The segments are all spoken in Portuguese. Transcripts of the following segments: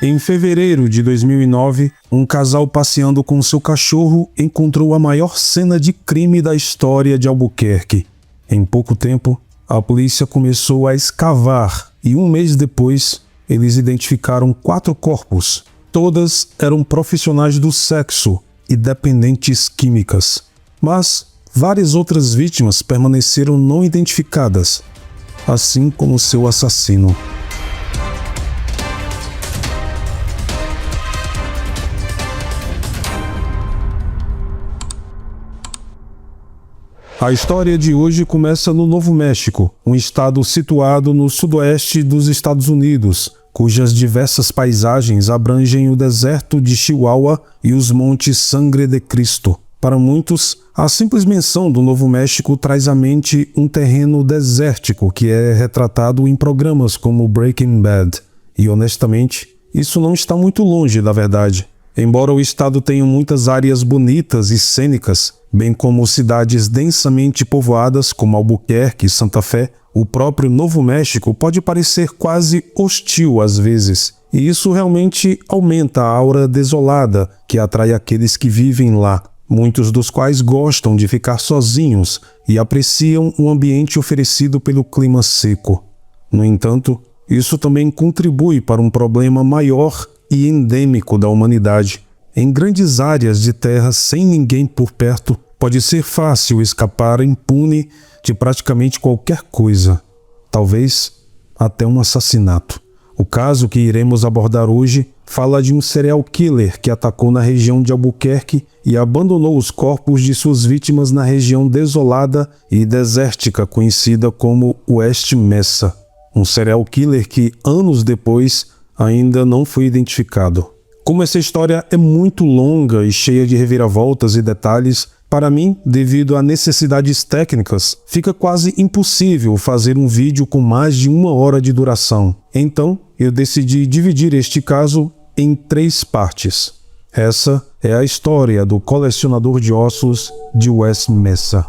Em fevereiro de 2009, um casal passeando com seu cachorro encontrou a maior cena de crime da história de Albuquerque. Em pouco tempo, a polícia começou a escavar e um mês depois, eles identificaram 4 corpos. Todas eram profissionais do sexo e dependentes químicas. Mas várias outras vítimas permaneceram não identificadas, assim como seu assassino. A história de hoje começa no Novo México, um estado situado no sudoeste dos Estados Unidos, cujas diversas paisagens abrangem o deserto de Chihuahua e os montes Sangre de Cristo. Para muitos, a simples menção do Novo México traz à mente um terreno desértico que é retratado em programas como Breaking Bad. E honestamente, isso não está muito longe da verdade. Embora o estado tenha muitas áreas bonitas e cênicas, bem como cidades densamente povoadas como Albuquerque e Santa Fé, o próprio Novo México pode parecer quase hostil às vezes. E isso realmente aumenta a aura desolada que atrai aqueles que vivem lá, muitos dos quais gostam de ficar sozinhos e apreciam o ambiente oferecido pelo clima seco. No entanto, isso também contribui para um problema maior e endêmico da humanidade. Em grandes áreas de terra sem ninguém por perto, pode ser fácil escapar impune de praticamente qualquer coisa, talvez até um assassinato. O caso que iremos abordar hoje fala de um serial killer que atacou na região de Albuquerque e abandonou os corpos de suas vítimas na região desolada e desértica conhecida como West Mesa. Um serial killer que, anos depois, ainda não foi identificado. Como essa história é muito longa e cheia de reviravoltas e detalhes, para mim, devido a necessidades técnicas, fica quase impossível fazer um vídeo com mais de 1 hora de duração. Então, eu decidi dividir este caso em 3 partes. Essa é a história do colecionador de ossos de West Mesa.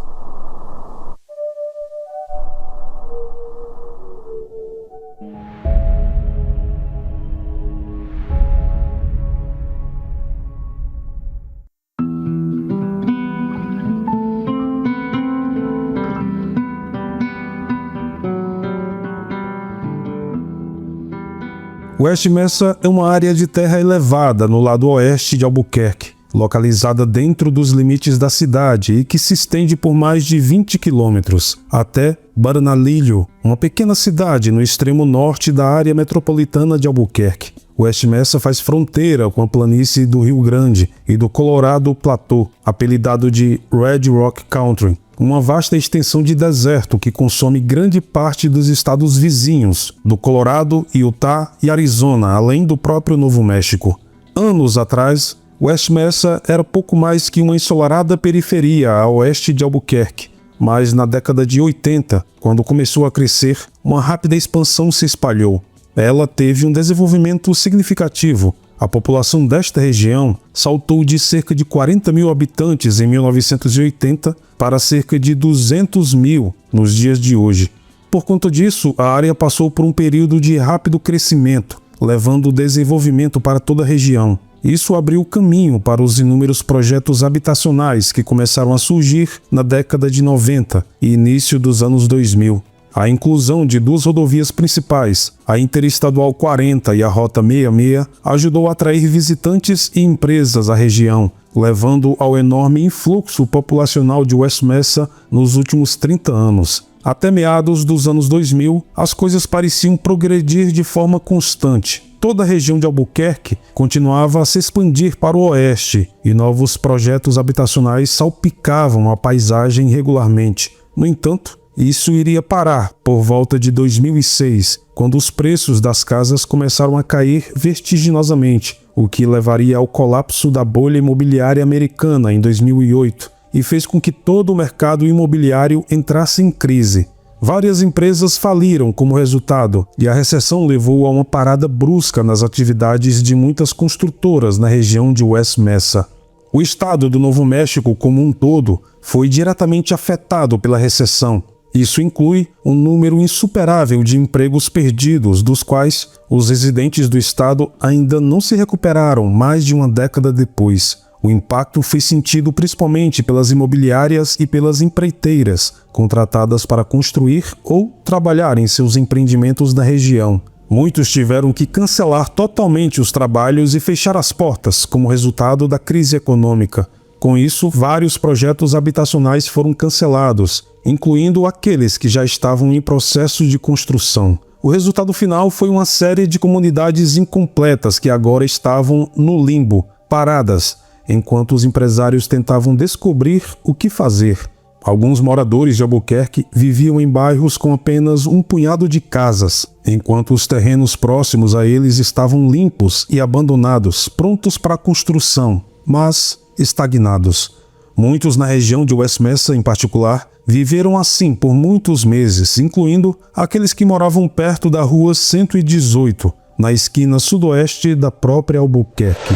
West Mesa é uma área de terra elevada no lado oeste de Albuquerque, localizada dentro dos limites da cidade e que se estende por mais de 20 quilômetros até Bernalillo, uma pequena cidade no extremo norte da área metropolitana de Albuquerque. West Mesa faz fronteira com a planície do Rio Grande e do Colorado Plateau, apelidado de Red Rock Country, uma vasta extensão de deserto que consome grande parte dos estados vizinhos, do Colorado, Utah e Arizona, além do próprio Novo México. Anos atrás, West Mesa era pouco mais que uma ensolarada periferia a oeste de Albuquerque, mas na década de 80, quando começou a crescer, uma rápida expansão se espalhou. Ela teve um desenvolvimento significativo. A população desta região saltou de cerca de 40 mil habitantes em 1980 para cerca de 200 mil nos dias de hoje. Por conta disso, a área passou por um período de rápido crescimento, levando desenvolvimento para toda a região. Isso abriu caminho para os inúmeros projetos habitacionais que começaram a surgir na década de 90 e início dos anos 2000. A inclusão de 2 rodovias principais, a Interestadual 40 e a Rota 66, ajudou a atrair visitantes e empresas à região, levando ao enorme influxo populacional de West Mesa nos últimos 30 anos. Até meados dos anos 2000, as coisas pareciam progredir de forma constante. Toda a região de Albuquerque continuava a se expandir para o oeste e novos projetos habitacionais salpicavam a paisagem regularmente. No entanto, isso iria parar por volta de 2006, quando os preços das casas começaram a cair vertiginosamente, o que levaria ao colapso da bolha imobiliária americana em 2008 e fez com que todo o mercado imobiliário entrasse em crise. Várias empresas faliram como resultado e a recessão levou a uma parada brusca nas atividades de muitas construtoras na região de West Mesa. O estado do Novo México como um todo foi diretamente afetado pela recessão. Isso inclui um número insuperável de empregos perdidos, dos quais os residentes do estado ainda não se recuperaram mais de uma década depois. O impacto foi sentido principalmente pelas imobiliárias e pelas empreiteiras, contratadas para construir ou trabalhar em seus empreendimentos na região. Muitos tiveram que cancelar totalmente os trabalhos e fechar as portas como resultado da crise econômica. Com isso, vários projetos habitacionais foram cancelados, incluindo aqueles que já estavam em processo de construção. O resultado final foi uma série de comunidades incompletas que agora estavam no limbo, paradas, enquanto os empresários tentavam descobrir o que fazer. Alguns moradores de Albuquerque viviam em bairros com apenas um punhado de casas, enquanto os terrenos próximos a eles estavam limpos e abandonados, prontos para a construção, mas estagnados. Muitos na região de West Mesa, em particular, viveram assim por muitos meses, incluindo aqueles que moravam perto da rua 118, na esquina sudoeste da própria Albuquerque.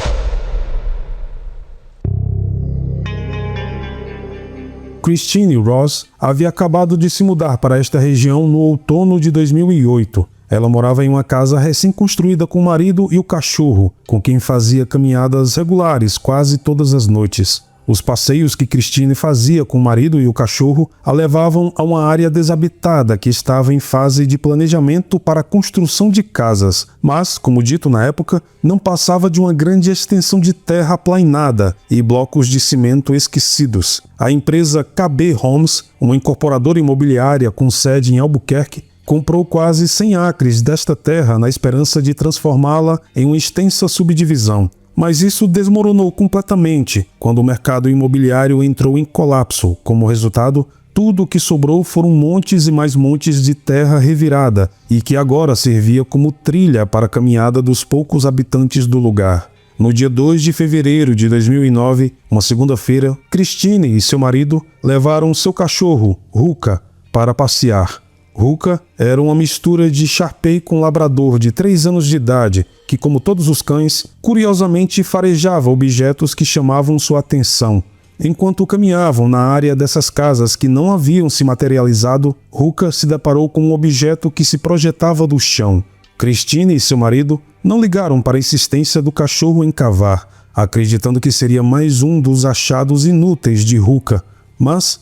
Christine Ross havia acabado de se mudar para esta região no outono de 2008. Ela morava em uma casa recém-construída com o marido e o cachorro, com quem fazia caminhadas regulares quase todas as noites. Os passeios que Christine fazia com o marido e o cachorro a levavam a uma área desabitada que estava em fase de planejamento para a construção de casas, mas, como dito na época, não passava de uma grande extensão de terra aplainada e blocos de cimento esquecidos. A empresa KB Homes, uma incorporadora imobiliária com sede em Albuquerque, comprou quase 100 acres desta terra na esperança de transformá-la em uma extensa subdivisão. Mas isso desmoronou completamente quando o mercado imobiliário entrou em colapso. Como resultado, tudo o que sobrou foram montes e mais montes de terra revirada e que agora servia como trilha para a caminhada dos poucos habitantes do lugar. No dia 2 de fevereiro de 2009, uma segunda-feira, Christine e seu marido levaram seu cachorro, Ruka, para passear. Ruka era uma mistura de Shar-Pei com labrador de 3 anos de idade, que, como todos os cães, curiosamente farejava objetos que chamavam sua atenção. Enquanto caminhavam na área dessas casas que não haviam se materializado, Ruka se deparou com um objeto que se projetava do chão. Christine e seu marido não ligaram para a insistência do cachorro em cavar, acreditando que seria mais um dos achados inúteis de Ruka. Mas,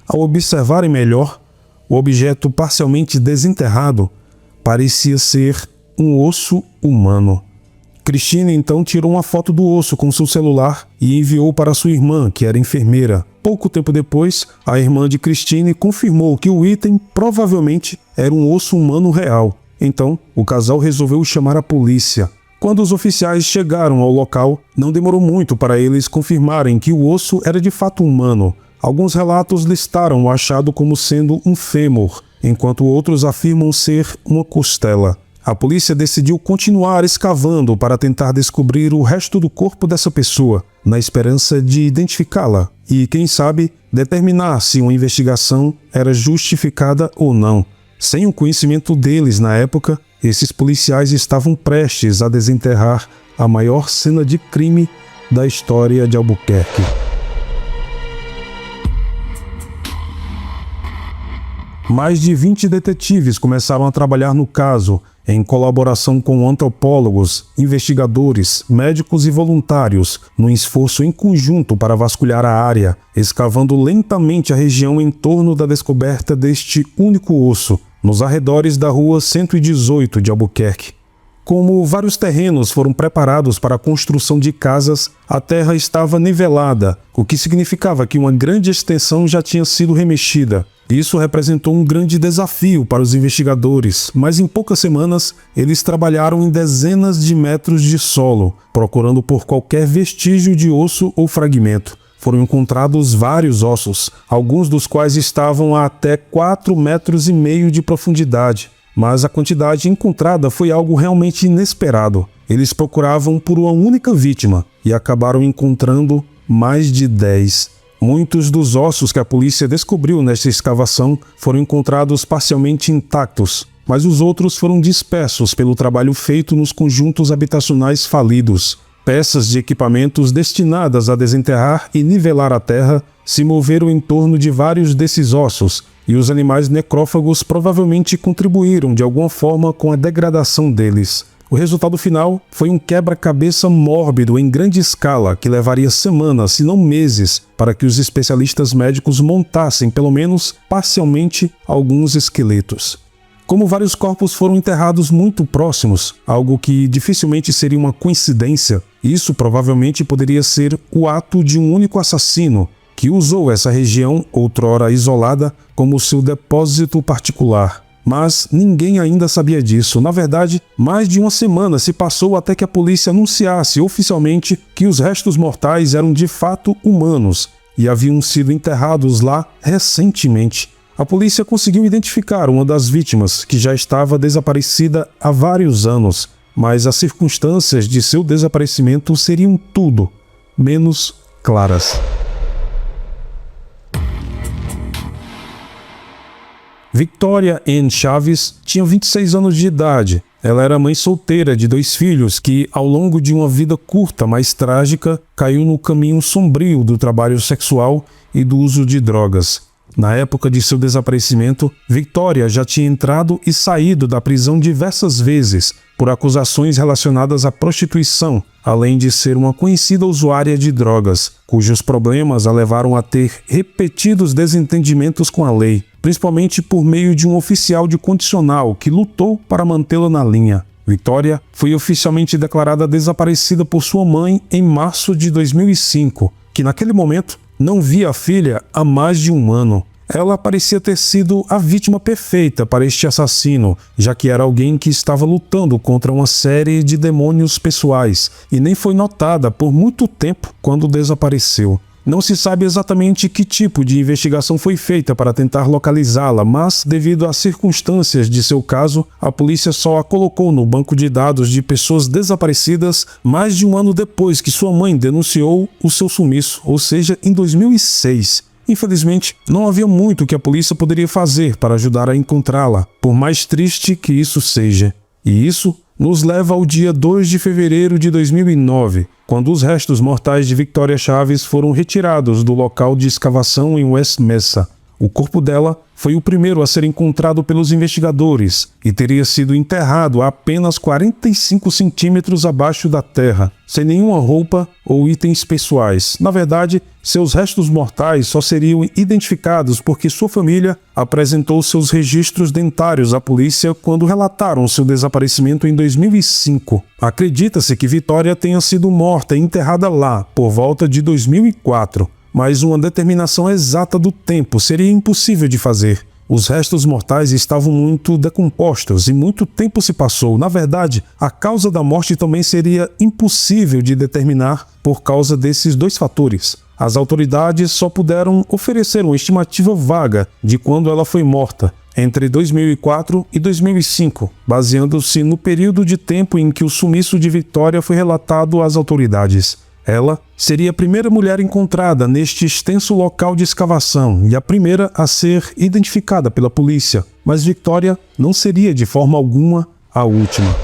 ao observarem melhor, o objeto parcialmente desenterrado parecia ser um osso humano. Christine então tirou uma foto do osso com seu celular e enviou para sua irmã, que era enfermeira. Pouco tempo depois, a irmã de Christine confirmou que o item provavelmente era um osso humano real. Então, o casal resolveu chamar a polícia. Quando os oficiais chegaram ao local, não demorou muito para eles confirmarem que o osso era de fato humano. Alguns relatos listaram o achado como sendo um fêmur, enquanto outros afirmam ser uma costela. A polícia decidiu continuar escavando para tentar descobrir o resto do corpo dessa pessoa, na esperança de identificá-la e, quem sabe, determinar se uma investigação era justificada ou não. Sem o conhecimento deles na época, esses policiais estavam prestes a desenterrar a maior cena de crime da história de Albuquerque. Mais de 20 detetives começaram a trabalhar no caso, em colaboração com antropólogos, investigadores, médicos e voluntários, num esforço em conjunto para vasculhar a área, escavando lentamente a região em torno da descoberta deste único osso, nos arredores da rua 118 de Albuquerque. Como vários terrenos foram preparados para a construção de casas, a terra estava nivelada, o que significava que uma grande extensão já tinha sido remexida. Isso representou um grande desafio para os investigadores, mas em poucas semanas eles trabalharam em dezenas de metros de solo, procurando por qualquer vestígio de osso ou fragmento. Foram encontrados vários ossos, alguns dos quais estavam a até 4,5 metros de profundidade. Mas a quantidade encontrada foi algo realmente inesperado. Eles procuravam por uma única vítima e acabaram encontrando mais de 10. Muitos dos ossos que a polícia descobriu nesta escavação foram encontrados parcialmente intactos, mas os outros foram dispersos pelo trabalho feito nos conjuntos habitacionais falidos. Peças de equipamentos destinadas a desenterrar e nivelar a terra se moveram em torno de vários desses ossos, e os animais necrófagos provavelmente contribuíram de alguma forma com a degradação deles. O resultado final foi um quebra-cabeça mórbido em grande escala que levaria semanas, se não meses, para que os especialistas médicos montassem, pelo menos parcialmente, alguns esqueletos. Como vários corpos foram enterrados muito próximos, algo que dificilmente seria uma coincidência, isso provavelmente poderia ser o ato de um único assassino que usou essa região, outrora isolada, como seu depósito particular. Mas ninguém ainda sabia disso. Na verdade, mais de uma semana se passou até que a polícia anunciasse oficialmente que os restos mortais eram de fato humanos e haviam sido enterrados lá recentemente. A polícia conseguiu identificar uma das vítimas, que já estava desaparecida há vários anos, mas as circunstâncias de seu desaparecimento seriam tudo menos claras. Victoria Ann Chaves tinha 26 anos de idade. Ela era mãe solteira de 2 filhos que, ao longo de uma vida curta, mas trágica, caiu no caminho sombrio do trabalho sexual e do uso de drogas. Na época de seu desaparecimento, Victoria já tinha entrado e saído da prisão diversas vezes por acusações relacionadas à prostituição, além de ser uma conhecida usuária de drogas, cujos problemas a levaram a ter repetidos desentendimentos com a lei, principalmente por meio de um oficial de condicional que lutou para mantê-la na linha. Victoria foi oficialmente declarada desaparecida por sua mãe em março de 2005, que naquele momento não via a filha há mais de um ano. Ela parecia ter sido a vítima perfeita para este assassino, já que era alguém que estava lutando contra uma série de demônios pessoais e nem foi notada por muito tempo quando desapareceu. Não se sabe exatamente que tipo de investigação foi feita para tentar localizá-la, mas, devido às circunstâncias de seu caso, a polícia só a colocou no banco de dados de pessoas desaparecidas mais de um ano depois que sua mãe denunciou o seu sumiço, ou seja, em 2006. Infelizmente, não havia muito que a polícia poderia fazer para ajudar a encontrá-la, por mais triste que isso seja. E isso nos leva ao dia 2 de fevereiro de 2009, quando os restos mortais de Victoria Chaves foram retirados do local de escavação em West Mesa. O corpo dela foi o primeiro a ser encontrado pelos investigadores e teria sido enterrado a apenas 45 centímetros abaixo da terra, sem nenhuma roupa ou itens pessoais. Na verdade, seus restos mortais só seriam identificados porque sua família apresentou seus registros dentários à polícia quando relataram seu desaparecimento em 2005. Acredita-se que Victoria tenha sido morta e enterrada lá por volta de 2004. Mas uma determinação exata do tempo seria impossível de fazer. Os restos mortais estavam muito decompostos e muito tempo se passou. Na verdade, a causa da morte também seria impossível de determinar por causa desses 2 fatores. As autoridades só puderam oferecer uma estimativa vaga de quando ela foi morta, entre 2004 e 2005, baseando-se no período de tempo em que o sumiço de Victoria foi relatado às autoridades. Ela seria a primeira mulher encontrada neste extenso local de escavação e a primeira a ser identificada pela polícia, mas Victoria não seria de forma alguma a última.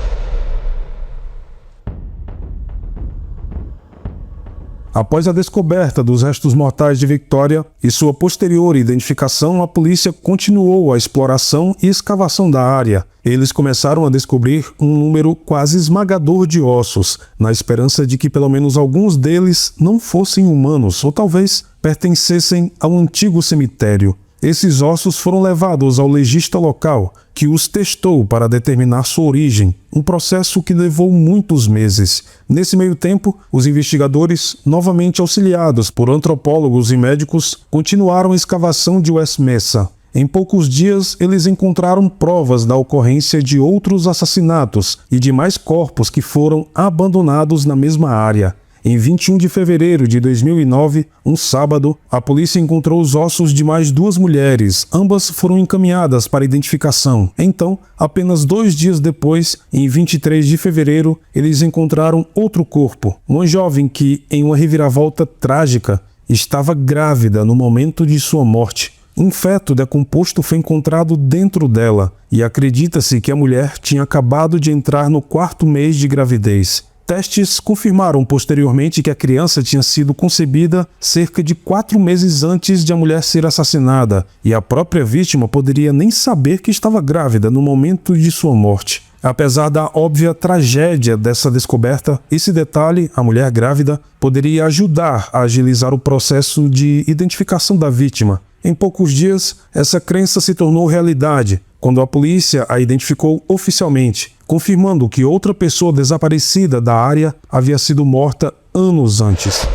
Após a descoberta dos restos mortais de Victoria e sua posterior identificação, a polícia continuou a exploração e escavação da área. Eles começaram a descobrir um número quase esmagador de ossos, na esperança de que pelo menos alguns deles não fossem humanos ou talvez pertencessem a um antigo cemitério. Esses ossos foram levados ao legista local, que os testou para determinar sua origem, um processo que levou muitos meses. Nesse meio tempo, os investigadores, novamente auxiliados por antropólogos e médicos, continuaram a escavação de West Mesa. Em poucos dias, eles encontraram provas da ocorrência de outros assassinatos e de mais corpos que foram abandonados na mesma área. Em 21 de fevereiro de 2009, um sábado, a polícia encontrou os ossos de mais 2 mulheres. Ambas foram encaminhadas para identificação. Então, apenas 2 dias depois, em 23 de fevereiro, eles encontraram outro corpo. Uma jovem que, em uma reviravolta trágica, estava grávida no momento de sua morte. Um feto decomposto foi encontrado dentro dela e acredita-se que a mulher tinha acabado de entrar no 4º mês de gravidez. Testes confirmaram posteriormente que a criança tinha sido concebida cerca de 4 meses antes de a mulher ser assassinada, e a própria vítima poderia nem saber que estava grávida no momento de sua morte. Apesar da óbvia tragédia dessa descoberta, esse detalhe, a mulher grávida, poderia ajudar a agilizar o processo de identificação da vítima. Em poucos dias, essa crença se tornou realidade, quando a polícia a identificou oficialmente, confirmando que outra pessoa desaparecida da área havia sido morta anos antes.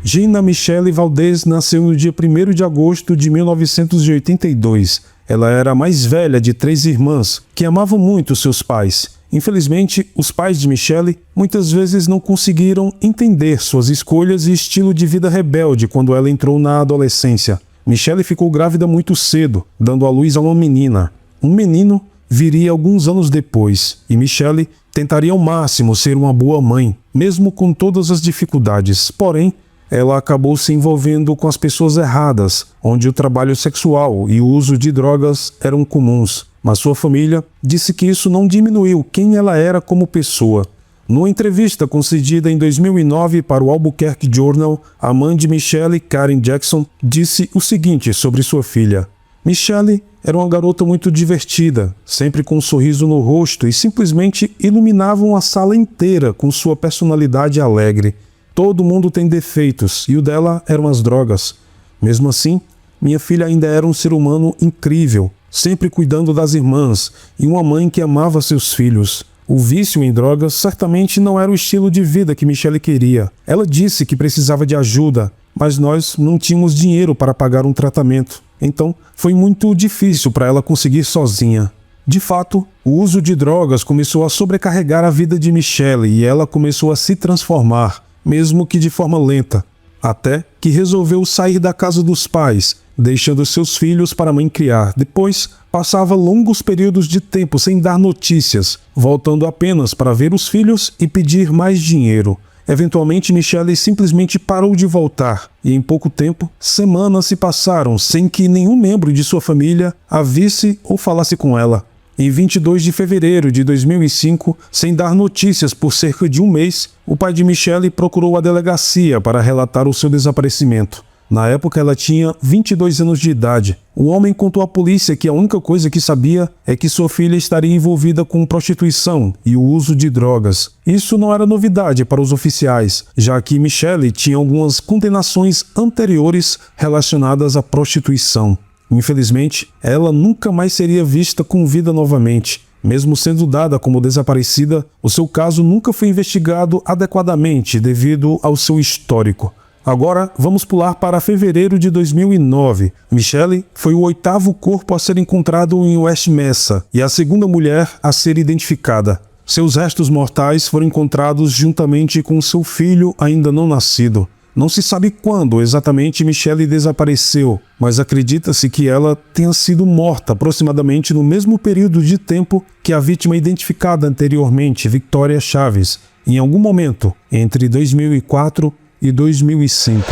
Gina Michelle Valdez nasceu no dia 1º de agosto de 1982. Ela era a mais velha de 3 irmãs, que amavam muito seus pais. Infelizmente, os pais de Michelle muitas vezes não conseguiram entender suas escolhas e estilo de vida rebelde quando ela entrou na adolescência. Michelle ficou grávida muito cedo, dando à luz a uma menina. Um menino viria alguns anos depois, e Michelle tentaria ao máximo ser uma boa mãe, mesmo com todas as dificuldades. Porém, ela acabou se envolvendo com as pessoas erradas, onde o trabalho sexual e o uso de drogas eram comuns. Mas sua família disse que isso não diminuiu quem ela era como pessoa. Numa entrevista concedida em 2009 para o Albuquerque Journal, a mãe de Michelle, Karen Jackson, disse o seguinte sobre sua filha: Michelle era uma garota muito divertida, sempre com um sorriso no rosto e simplesmente iluminava uma sala inteira com sua personalidade alegre. Todo mundo tem defeitos, e o dela eram as drogas. Mesmo assim, minha filha ainda era um ser humano incrível, sempre cuidando das irmãs, e uma mãe que amava seus filhos. O vício em drogas certamente não era o estilo de vida que Michelle queria. Ela disse que precisava de ajuda, mas nós não tínhamos dinheiro para pagar um tratamento. Então, foi muito difícil para ela conseguir sozinha. De fato, o uso de drogas começou a sobrecarregar a vida de Michelle e ela começou a se transformar, mesmo que de forma lenta, até que resolveu sair da casa dos pais, deixando seus filhos para a mãe criar. Depois, passava longos períodos de tempo sem dar notícias, voltando apenas para ver os filhos e pedir mais dinheiro. Eventualmente, Michelle simplesmente parou de voltar, e em pouco tempo, semanas se passaram sem que nenhum membro de sua família a visse ou falasse com ela. Em 22 de fevereiro de 2005, sem dar notícias por cerca de um mês, o pai de Michelle procurou a delegacia para relatar o seu desaparecimento. Na época, ela tinha 22 anos de idade. O homem contou à polícia que a única coisa que sabia é que sua filha estaria envolvida com prostituição e o uso de drogas. Isso não era novidade para os oficiais, já que Michelle tinha algumas condenações anteriores relacionadas à prostituição. Infelizmente, ela nunca mais seria vista com vida novamente. Mesmo sendo dada como desaparecida, o seu caso nunca foi investigado adequadamente devido ao seu histórico. Agora, vamos pular para fevereiro de 2009. Michelle foi o 8º corpo a ser encontrado em West Mesa e a 2ª mulher a ser identificada. Seus restos mortais foram encontrados juntamente com seu filho ainda não nascido. Não se sabe quando exatamente Michelle desapareceu, mas acredita-se que ela tenha sido morta aproximadamente no mesmo período de tempo que a vítima identificada anteriormente, Victoria Chaves, em algum momento entre 2004 e 2005.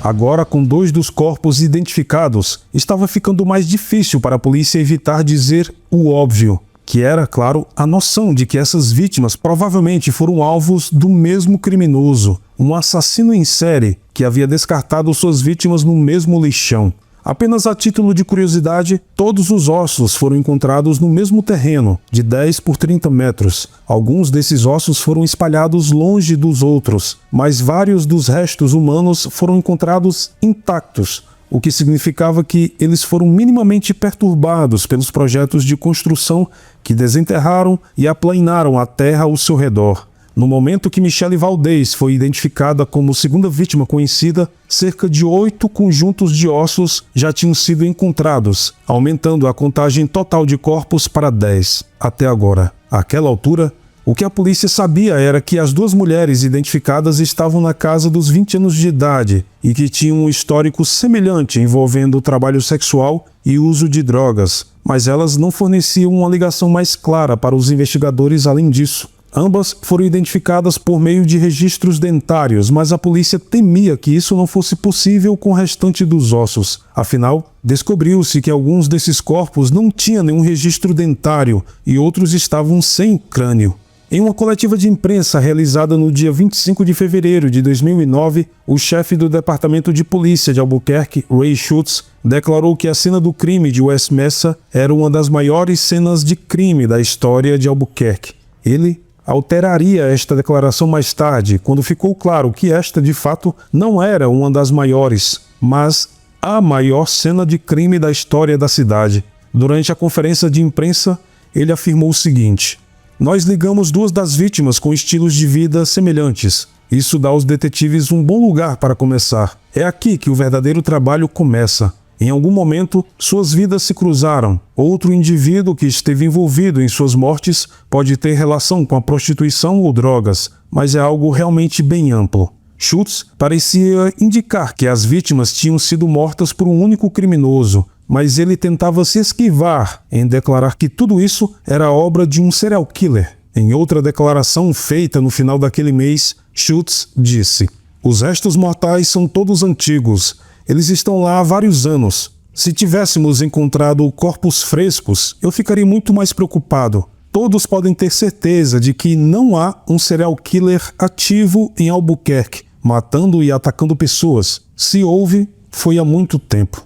Agora, com 2 dos corpos identificados, estava ficando mais difícil para a polícia evitar dizer o óbvio, que era, claro, a noção de que essas vítimas provavelmente foram alvos do mesmo criminoso, um assassino em série que havia descartado suas vítimas no mesmo lixão. Apenas a título de curiosidade, todos os ossos foram encontrados no mesmo terreno, de 10 por 30 metros. Alguns desses ossos foram espalhados longe dos outros, mas vários dos restos humanos foram encontrados intactos, o que significava que eles foram minimamente perturbados pelos projetos de construção que desenterraram e aplanaram a terra ao seu redor. No momento que Michelle Valdez foi identificada como segunda vítima conhecida, cerca de 8 conjuntos de ossos já tinham sido encontrados, aumentando a contagem total de corpos para 10 até agora. Àquela altura, o que a polícia sabia era que as 2 mulheres identificadas estavam na casa dos 20 anos de idade e que tinham um histórico semelhante envolvendo trabalho sexual e uso de drogas, mas elas não forneciam uma ligação mais clara para os investigadores além disso. Ambas foram identificadas por meio de registros dentários, mas a polícia temia que isso não fosse possível com o restante dos ossos. Afinal, descobriu-se que alguns desses corpos não tinham nenhum registro dentário e outros estavam sem crânio. Em uma coletiva de imprensa realizada no dia 25 de fevereiro de 2009, o chefe do Departamento de Polícia de Albuquerque, Ray Schutz, declarou que a cena do crime de West Mesa era uma das maiores cenas de crime da história de Albuquerque. Ele alteraria esta declaração mais tarde, quando ficou claro que esta, de fato, não era uma das maiores, mas a maior cena de crime da história da cidade. Durante a conferência de imprensa, ele afirmou o seguinte: "Nós ligamos duas das vítimas com estilos de vida semelhantes. Isso dá aos detetives um bom lugar para começar. É aqui que o verdadeiro trabalho começa. Em algum momento, suas vidas se cruzaram. Outro indivíduo que esteve envolvido em suas mortes pode ter relação com a prostituição ou drogas, mas é algo realmente bem amplo." Schutz parecia indicar que as vítimas tinham sido mortas por um único criminoso, mas ele tentava se esquivar em declarar que tudo isso era obra de um serial killer. Em outra declaração feita no final daquele mês, Schutz disse: "Os restos mortais são todos antigos. Eles estão lá há vários anos. Se tivéssemos encontrado corpos frescos, eu ficaria muito mais preocupado. Todos podem ter certeza de que não há um serial killer ativo em Albuquerque, matando e atacando pessoas. Se houve, foi há muito tempo."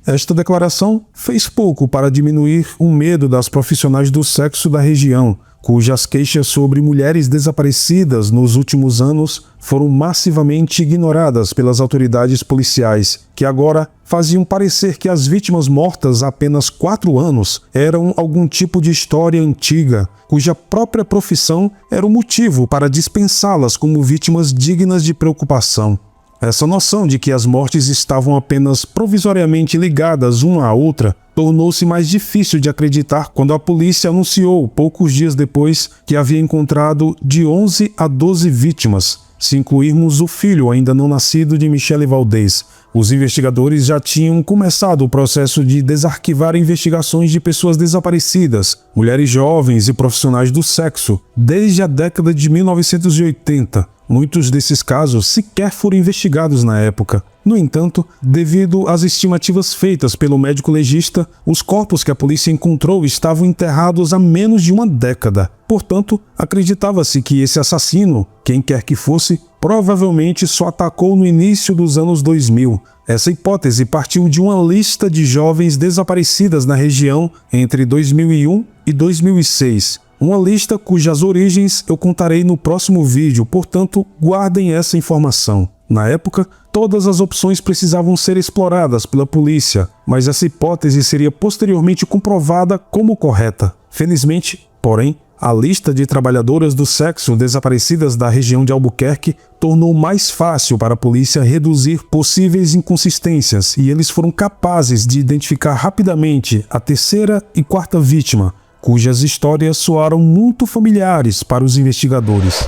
Esta declaração fez pouco para diminuir o medo das profissionais do sexo da região, cujas queixas sobre mulheres desaparecidas nos últimos anos foram massivamente ignoradas pelas autoridades policiais, que agora faziam parecer que as vítimas mortas há apenas 4 anos eram algum tipo de história antiga, cuja própria profissão era o motivo para dispensá-las como vítimas dignas de preocupação. Essa noção de que as mortes estavam apenas provisoriamente ligadas uma à outra tornou-se mais difícil de acreditar quando a polícia anunciou, poucos dias depois, que havia encontrado de 11 a 12 vítimas, se incluirmos o filho ainda não nascido de Michelle Valdez. Os investigadores já tinham começado o processo de desarquivar investigações de pessoas desaparecidas, mulheres jovens e profissionais do sexo, desde a década de 1980. Muitos desses casos sequer foram investigados na época. No entanto, devido às estimativas feitas pelo médico legista, os corpos que a polícia encontrou estavam enterrados há menos de uma década. Portanto, acreditava-se que esse assassino, quem quer que fosse, provavelmente só atacou no início dos anos 2000. Essa hipótese partiu de uma lista de jovens desaparecidas na região entre 2001 e 2006. Uma lista cujas origens eu contarei no próximo vídeo, portanto, guardem essa informação. Na época, todas as opções precisavam ser exploradas pela polícia, mas essa hipótese seria posteriormente comprovada como correta. Felizmente, porém, a lista de trabalhadoras do sexo desaparecidas da região de Albuquerque tornou mais fácil para a polícia reduzir possíveis inconsistências e eles foram capazes de identificar rapidamente a terceira e quarta vítima, cujas histórias soaram muito familiares para os investigadores.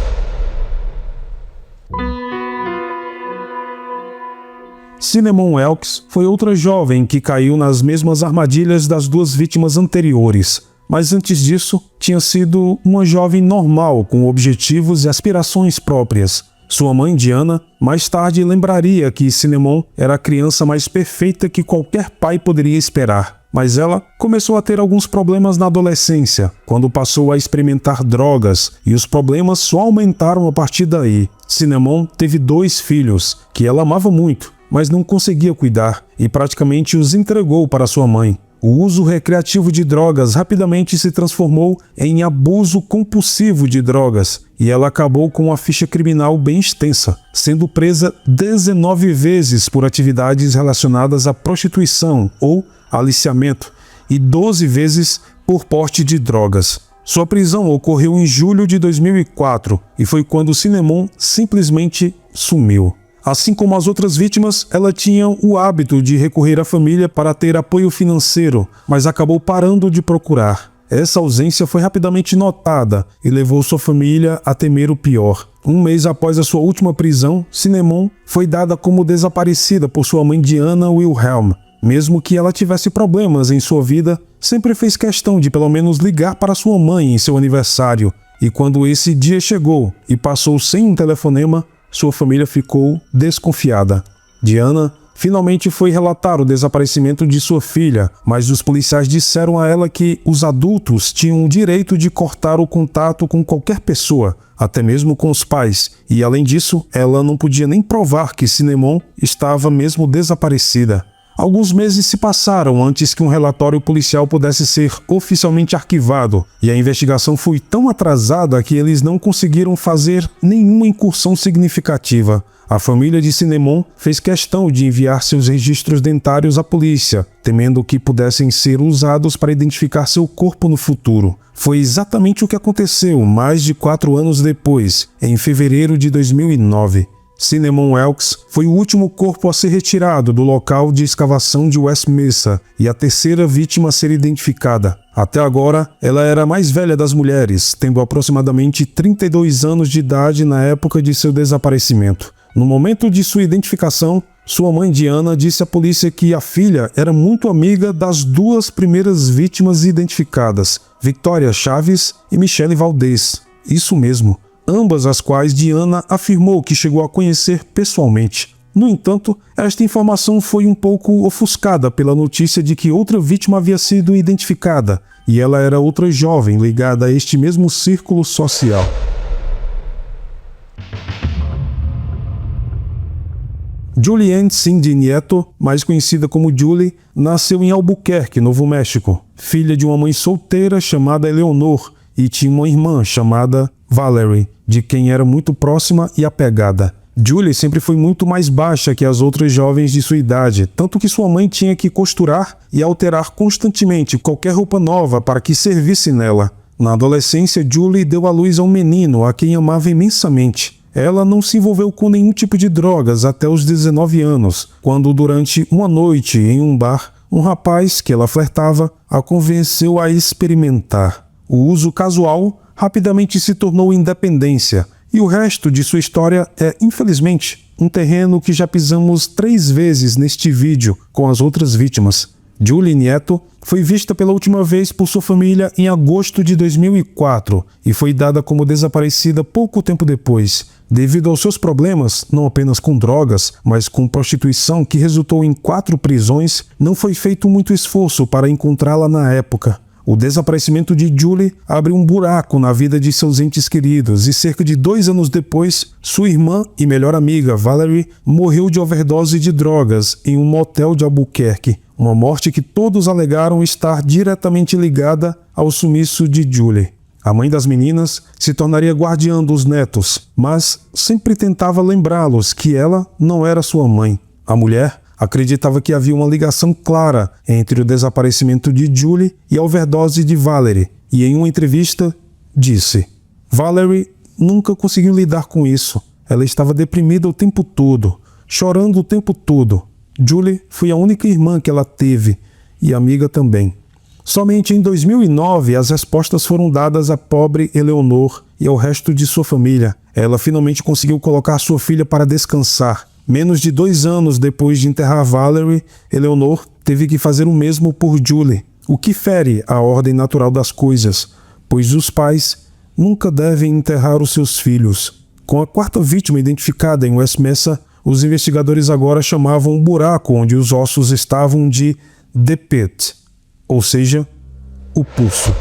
Cinnamon Elks foi outra jovem que caiu nas mesmas armadilhas das duas vítimas anteriores, mas antes disso tinha sido uma jovem normal com objetivos e aspirações próprias. Sua mãe, Diana, mais tarde lembraria que Cinnamon era a criança mais perfeita que qualquer pai poderia esperar. Mas ela começou a ter alguns problemas na adolescência, quando passou a experimentar drogas, e os problemas só aumentaram a partir daí. Cinnamon teve 2 filhos, que ela amava muito, mas não conseguia cuidar, e praticamente os entregou para sua mãe. O uso recreativo de drogas rapidamente se transformou em abuso compulsivo de drogas, e ela acabou com uma ficha criminal bem extensa, sendo presa 19 vezes por atividades relacionadas à prostituição ou aliciamento e 12 vezes por porte de drogas. Sua prisão ocorreu em julho de 2004 e foi quando Cinnamon simplesmente sumiu. Assim como as outras vítimas, ela tinha o hábito de recorrer à família para ter apoio financeiro, mas acabou parando de procurar. Essa ausência foi rapidamente notada e levou sua família a temer o pior. Um mês após a sua última prisão, Cinnamon foi dada como desaparecida por sua mãe Diana Wilhelm. Mesmo que ela tivesse problemas em sua vida, sempre fez questão de pelo menos ligar para sua mãe em seu aniversário. E quando esse dia chegou e passou sem um telefonema, sua família ficou desconfiada. Diana finalmente foi relatar o desaparecimento de sua filha, mas os policiais disseram a ela que os adultos tinham o direito de cortar o contato com qualquer pessoa, até mesmo com os pais, e além disso, ela não podia nem provar que Cinnamon estava mesmo desaparecida. Alguns meses se passaram antes que um relatório policial pudesse ser oficialmente arquivado, e a investigação foi tão atrasada que eles não conseguiram fazer nenhuma incursão significativa. A família de Cinnamon fez questão de enviar seus registros dentários à polícia, temendo que pudessem ser usados para identificar seu corpo no futuro. Foi exatamente o que aconteceu mais de 4 anos depois, em fevereiro de 2009. Cinnamon Elks foi o último corpo a ser retirado do local de escavação de West Mesa e a terceira vítima a ser identificada. Até agora, ela era a mais velha das mulheres, tendo aproximadamente 32 anos de idade na época de seu desaparecimento. No momento de sua identificação, sua mãe Diana disse à polícia que a filha era muito amiga das 2 primeiras vítimas identificadas, Victoria Chaves e Michelle Valdez. Isso mesmo. Ambas as quais Diana afirmou que chegou a conhecer pessoalmente. No entanto, esta informação foi um pouco ofuscada pela notícia de que outra vítima havia sido identificada, e ela era outra jovem ligada a este mesmo círculo social. Julianne Cindy Nieto, mais conhecida como Julie, nasceu em Albuquerque, Novo México, filha de uma mãe solteira chamada Eleonor, e tinha uma irmã chamada Valerie, de quem era muito próxima e apegada. Julie sempre foi muito mais baixa que as outras jovens de sua idade, tanto que sua mãe tinha que costurar e alterar constantemente qualquer roupa nova para que servisse nela. Na adolescência, Julie deu à luz a um menino a quem amava imensamente. Ela não se envolveu com nenhum tipo de drogas até os 19 anos, quando durante uma noite em um bar, um rapaz que ela flertava a convenceu a experimentar. O uso casual rapidamente se tornou independência, e o resto de sua história é, infelizmente, um terreno que já pisamos 3 vezes neste vídeo com as outras vítimas. Julie Nieto foi vista pela última vez por sua família em agosto de 2004 e foi dada como desaparecida pouco tempo depois. Devido aos seus problemas, não apenas com drogas, mas com prostituição que resultou em 4 prisões, não foi feito muito esforço para encontrá-la na época. O desaparecimento de Julie abriu um buraco na vida de seus entes queridos e cerca de 2 anos depois, sua irmã e melhor amiga, Valerie, morreu de overdose de drogas em um motel de Albuquerque, uma morte que todos alegaram estar diretamente ligada ao sumiço de Julie. A mãe das meninas se tornaria guardiã dos netos, mas sempre tentava lembrá-los que ela não era sua mãe. A mulher acreditava que havia uma ligação clara entre o desaparecimento de Julie e a overdose de Valerie, e em uma entrevista disse: Valerie nunca conseguiu lidar com isso. Ela estava deprimida o tempo todo, chorando o tempo todo. Julie foi a única irmã que ela teve, e amiga também. Somente em 2009 as respostas foram dadas à pobre Eleonor e ao resto de sua família. Ela finalmente conseguiu colocar sua filha para descansar. Menos de 2 anos depois de enterrar Valerie, Eleonor teve que fazer o mesmo por Julie, o que fere a ordem natural das coisas, pois os pais nunca devem enterrar os seus filhos. Com a 4ª vítima identificada em West Mesa, os investigadores agora chamavam o buraco onde os ossos estavam de The Pit, ou seja, o pulso.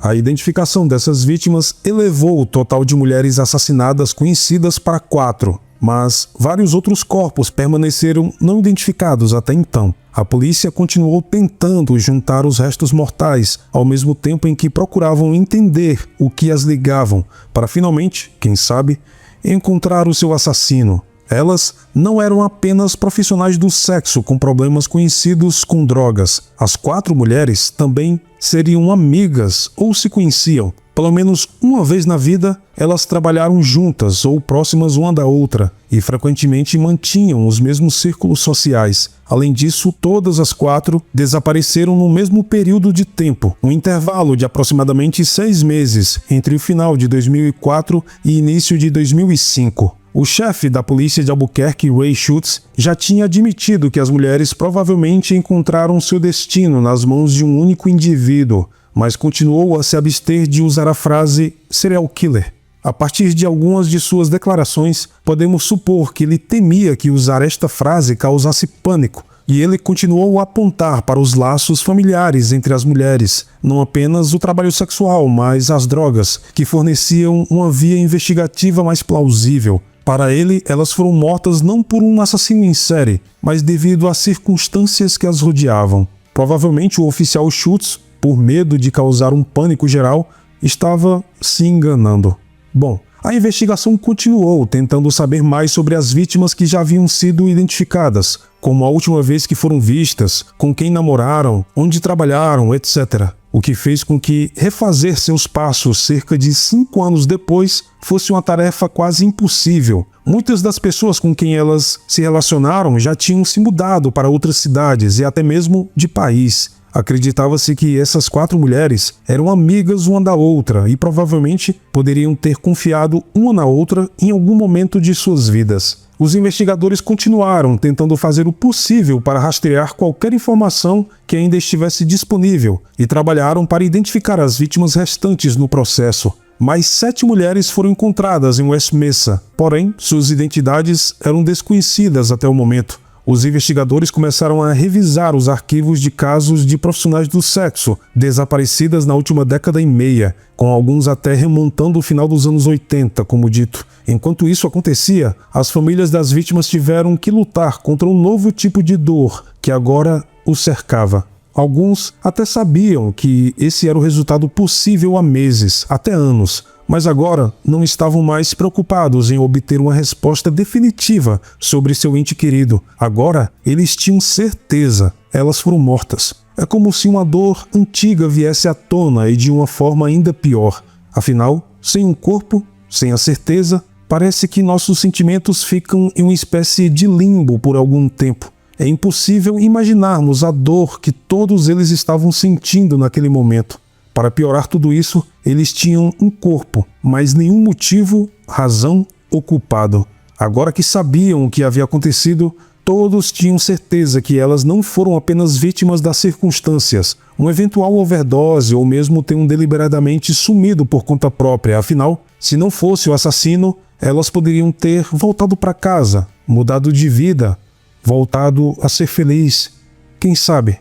A identificação dessas vítimas elevou o total de mulheres assassinadas conhecidas para 4, mas vários outros corpos permaneceram não identificados até então. A polícia continuou tentando juntar os restos mortais, ao mesmo tempo em que procuravam entender o que as ligavam, para finalmente, quem sabe, encontrar o seu assassino. Elas não eram apenas profissionais do sexo com problemas conhecidos com drogas. As 4 mulheres também seriam amigas ou se conheciam. Pelo menos uma vez na vida, elas trabalharam juntas ou próximas uma da outra e frequentemente mantinham os mesmos círculos sociais. Além disso, todas as 4 desapareceram no mesmo período de tempo, um intervalo de aproximadamente 6 meses entre o final de 2004 e início de 2005. O chefe da polícia de Albuquerque, Ray Schutz, já tinha admitido que as mulheres provavelmente encontraram seu destino nas mãos de um único indivíduo, mas continuou a se abster de usar a frase serial killer. A partir de algumas de suas declarações, podemos supor que ele temia que usar esta frase causasse pânico, e ele continuou a apontar para os laços familiares entre as mulheres, não apenas o trabalho sexual, mas as drogas, que forneciam uma via investigativa mais plausível. Para ele, elas foram mortas não por um assassino em série, mas devido às circunstâncias que as rodeavam. Provavelmente o oficial Schutz, por medo de causar um pânico geral, estava se enganando. Bom, a investigação continuou, tentando saber mais sobre as vítimas que já haviam sido identificadas, como a última vez que foram vistas, com quem namoraram, onde trabalharam, etc. O que fez com que refazer seus passos cerca de 5 anos depois fosse uma tarefa quase impossível. Muitas das pessoas com quem elas se relacionaram já tinham se mudado para outras cidades e até mesmo de país. Acreditava-se que essas 4 mulheres eram amigas uma da outra e provavelmente poderiam ter confiado uma na outra em algum momento de suas vidas. Os investigadores continuaram tentando fazer o possível para rastrear qualquer informação que ainda estivesse disponível e trabalharam para identificar as vítimas restantes no processo. Mais 7 mulheres foram encontradas em West Mesa, porém suas identidades eram desconhecidas até o momento. Os investigadores começaram a revisar os arquivos de casos de profissionais do sexo desaparecidas na última década e meia, com alguns até remontando o final dos anos 80, como dito. Enquanto isso acontecia, as famílias das vítimas tiveram que lutar contra um novo tipo de dor que agora os cercava. Alguns até sabiam que esse era o resultado possível há meses, até anos, mas agora não estavam mais preocupados em obter uma resposta definitiva sobre seu ente querido. Agora eles tinham certeza, elas foram mortas. É como se uma dor antiga viesse à tona e de uma forma ainda pior. Afinal, sem um corpo, sem a certeza, parece que nossos sentimentos ficam em uma espécie de limbo por algum tempo. É impossível imaginarmos a dor que todos eles estavam sentindo naquele momento. Para piorar tudo isso, eles tinham um corpo, mas nenhum motivo, razão ou culpado. Agora que sabiam o que havia acontecido, todos tinham certeza que elas não foram apenas vítimas das circunstâncias, uma eventual overdose ou mesmo tenham deliberadamente sumido por conta própria. Afinal, se não fosse o assassino, elas poderiam ter voltado para casa, mudado de vida, voltado a ser feliz, quem sabe.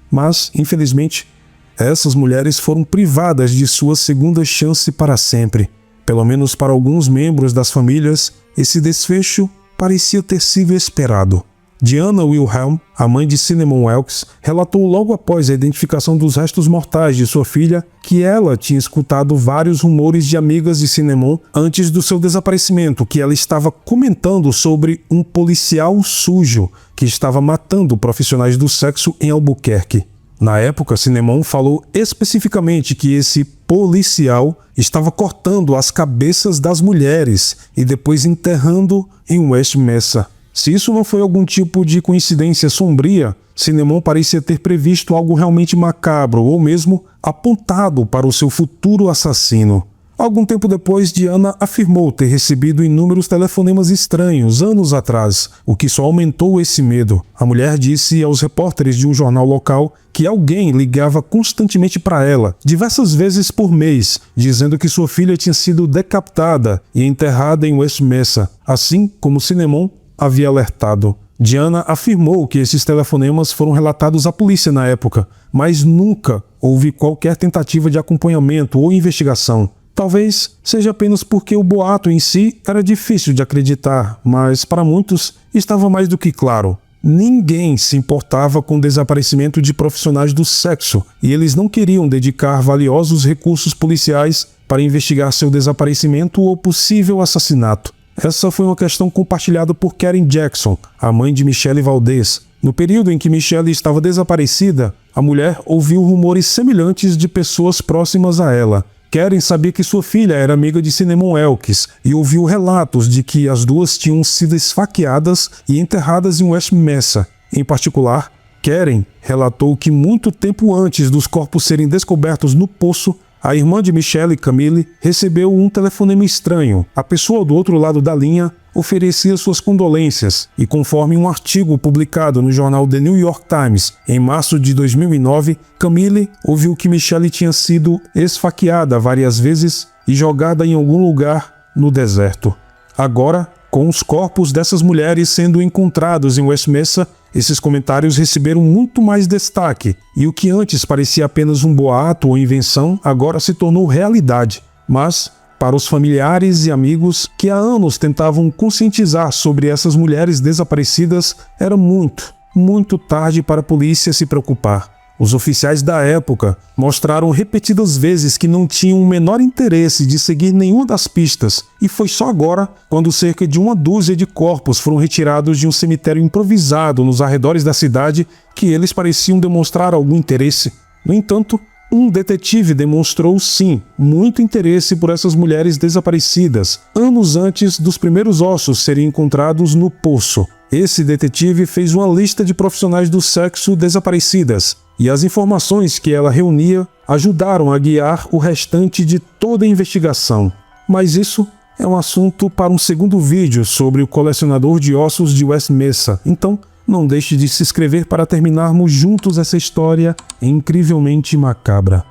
Mas, infelizmente, essas mulheres foram privadas de sua segunda chance para sempre. Pelo menos para alguns membros das famílias, esse desfecho parecia ter sido esperado. Diana Wilhelm, a mãe de Cinnamon Elks, relatou logo após a identificação dos restos mortais de sua filha que ela tinha escutado vários rumores de amigas de Cinnamon antes do seu desaparecimento, que ela estava comentando sobre um policial sujo que estava matando profissionais do sexo em Albuquerque. Na época, Cinnamon falou especificamente que esse policial estava cortando as cabeças das mulheres e depois enterrando em West Mesa. Se isso não foi algum tipo de coincidência sombria, Cinnamon parecia ter previsto algo realmente macabro ou mesmo apontado para o seu futuro assassino. Algum tempo depois, Diana afirmou ter recebido inúmeros telefonemas estranhos anos atrás, o que só aumentou esse medo. A mulher disse aos repórteres de um jornal local que alguém ligava constantemente para ela, diversas vezes por mês, dizendo que sua filha tinha sido decapitada e enterrada em West Mesa, assim como Cinnamon havia alertado. Diana afirmou que esses telefonemas foram relatados à polícia na época, mas nunca houve qualquer tentativa de acompanhamento ou investigação. Talvez seja apenas porque o boato em si era difícil de acreditar, mas para muitos estava mais do que claro. Ninguém se importava com o desaparecimento de profissionais do sexo e eles não queriam dedicar valiosos recursos policiais para investigar seu desaparecimento ou possível assassinato. Essa foi uma questão compartilhada por Karen Jackson, a mãe de Michelle Valdez. No período em que Michelle estava desaparecida, a mulher ouviu rumores semelhantes de pessoas próximas a ela. Karen sabia que sua filha era amiga de Cinnamon Elks e ouviu relatos de que as duas tinham sido esfaqueadas e enterradas em West Mesa. Em particular, Karen relatou que muito tempo antes dos corpos serem descobertos no poço, A irmã de Michelle, Camille, recebeu um telefonema estranho. A pessoa do outro lado da linha oferecia suas condolências e, conforme um artigo publicado no jornal The New York Times em março de 2009, Camille ouviu que Michelle tinha sido esfaqueada várias vezes e jogada em algum lugar no deserto. Agora, com os corpos dessas mulheres sendo encontrados em West Mesa, esses comentários receberam muito mais destaque, e o que antes parecia apenas um boato ou invenção, agora se tornou realidade. Mas, para os familiares e amigos que há anos tentavam conscientizar sobre essas mulheres desaparecidas, era muito tarde para a polícia se preocupar. Os oficiais da época mostraram repetidas vezes que não tinham o menor interesse de seguir nenhuma das pistas, e foi só agora, quando cerca de 1 dúzia de corpos foram retirados de um cemitério improvisado nos arredores da cidade, que eles pareciam demonstrar algum interesse. No entanto, um detetive demonstrou sim muito interesse por essas mulheres desaparecidas, anos antes dos primeiros ossos serem encontrados no poço. Esse detetive fez uma lista de profissionais do sexo desaparecidas, e as informações que ela reunia ajudaram a guiar o restante de toda a investigação. Mas isso é um assunto para um segundo vídeo sobre o colecionador de ossos de West Mesa, então não deixe de se inscrever para terminarmos juntos essa história incrivelmente macabra.